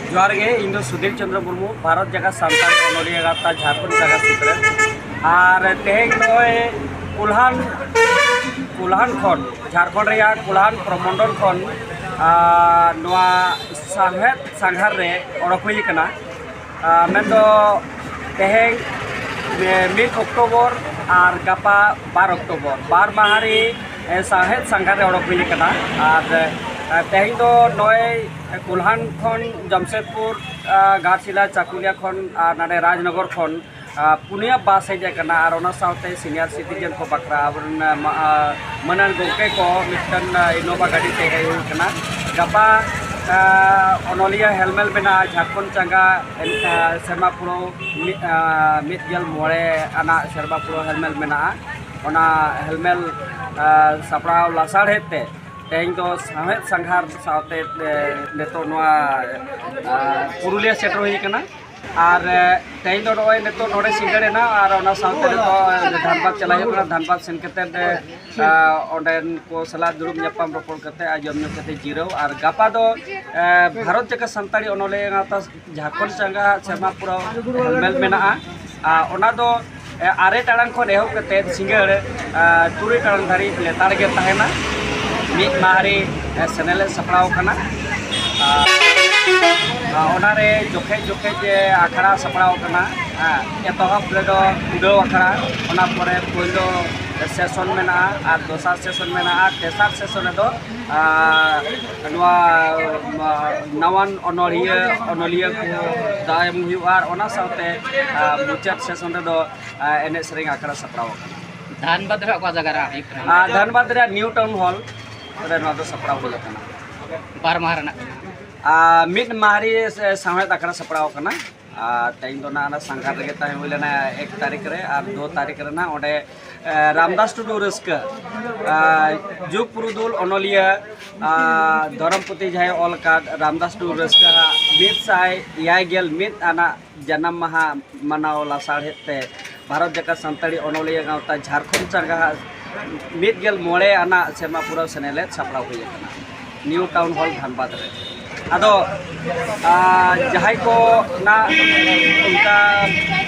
जोहार गे इन दो सुधीर चंद्र मुर्मू भारत जगह सानताली अनोलिया गाता झारखंड जगह सुतरे और तेहें नय कुल्हान खन झारखंड रे कुल्हान प्रमंडल खन साहेद सांघार रे ओडक हुई कना मेनदो तेहें 1 अक्टोबर और गपा 12 अक्टोबर बार माहारी साहेद सांघार रे ओडक हुई कना और तेहें दो नय कुल्हान खन जमशेदपुर घाटशिला चाकुलिया खन नाडे राजनगर खन पुनिया बस हेज कना और ओना साथे सीनियर सिटीजन को बकरा मनन गोके को मिटन इनोवा गाड़ी ते हेज कना गपा अनोलिया हेलमेल बना झारखंड चंगा सेरमापुरो मिटगेल मोड़े आना सेरमापुरो हेलमेल बना ओना हेलमेल सापड़ाव लासाड़ हेते तेहें दो साहेद सांघार साथे नेतो पुरुलिया सेटर हुई कना और तेहें दो नय नेतो नोडे सिंगड़ेना और ओना साथे नेतो धनबाद चला हुई कना धनबाद सेन कते ओंडेन को सला दुरुब ᱧᱟᱯᱟᱢ रोपड़ कते आजम ᱧᱚᱜ कते जिराव और गपा दो भारत जगह सानताली अनोलिया गाता झारखंड चंगा सेरमापुरा हेलमेल मेना ओना दो 8 टाड़ांग खन एहब कते सिंगड़ 3 टाड़ांग धारी लेतार गे ताहेना मिट माहारी सेनेल सपड़ाव कना ओनारे जोखे जोखे जे आखड़ा सपड़ाव कना एतहब रेदो उड़ाव आखड़ा ओना परे पहिलो सेशन मेना और दोसार सेशन मेना तेसार सेशन दो नवान अनोलिया को दायम हुआ ओना साथे मुचाद सेशन दो एने सेरेंग आखड़ा सपड़ाव धनबाद रे को जगह रा धनबाद रे न्यू टाउन हॉल रे नवा सपड़ाव हुई कना बार माहरना मिट माहारी साहेद आखड़ा सपड़ाव कना तेहें दो ना सांघार रे ताहे हुई लेना 1 तारीख रे और 2 तारीख रे ना ओंडे रामदास टुडू रस्का जुग पुरुदुल अनोलिया धरमपुती जहां all card Ramdas Tudu Ruska 100 आना जन्म माहा मनाव लासाड़ हेते भारत जगह सानताली अनोलिया गावता झारखंड चंगा 1 आना सेरमापुरा सेनेलेद सापड़ा हुई कना न्यू टाउन हॉल धनबाद रे आदो जहां को ना उनका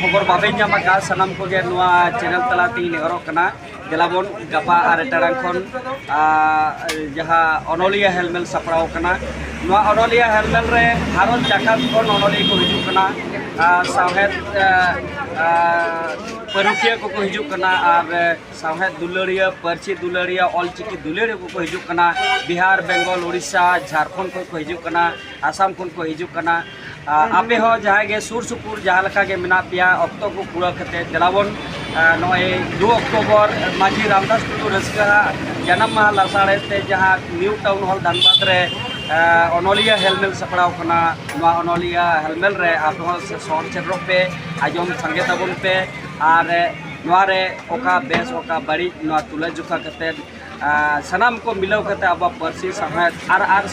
खबर बाबे नामा सानाम को जे नुआ चैनल तलाती नेहरो कना देलाबन गपा 8 टाड़ांग खन जहां अनोलिया हेलमेल सपड़ाव कना नुआ अनोलिया हेलमेल रे भारत जाकात खन अनोलिया को हिजू कना साहेद परुखिया को हिजू कना और साहेद दुलड़िया परची दुलड़िया ऑलचिकी दुलड़िया को हिजू कना बिहार बेंगल उड़ीसा झारखंड को हिजू कना आसाम को हिजू कना आपे हो जहाँ गे सुर सुपुर जहाँ लका गे मेना पिया अक्तो को पूरा कते देलाबन नय 2 अक्टोबर माझी रामदास टुडू रस्का जन्म माह लासाड़े ते जहाँ न्यू टाउन हॉल धनबाद रे अनोलिया हेलमेल सपड़ाव कना नुआ अनोलिया हेलमेल रे आप शहर सेटरों पे आजम संगे तबन पे और नुआरे ओका बेस ओका बड़ी नुआ तुला जुखा कते सनाम को मिलाव कते अब परसी साहेद और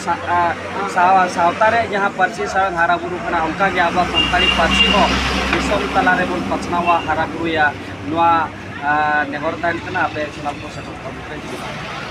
सावतारे जहाँ परसी साहेद हारा बुरु कना उनका गे अब सानताली परसी हो दिसम तला रे बन पछनावा हारा बुरुया नुआ नेहर तान कना आपे सलाम को सेटल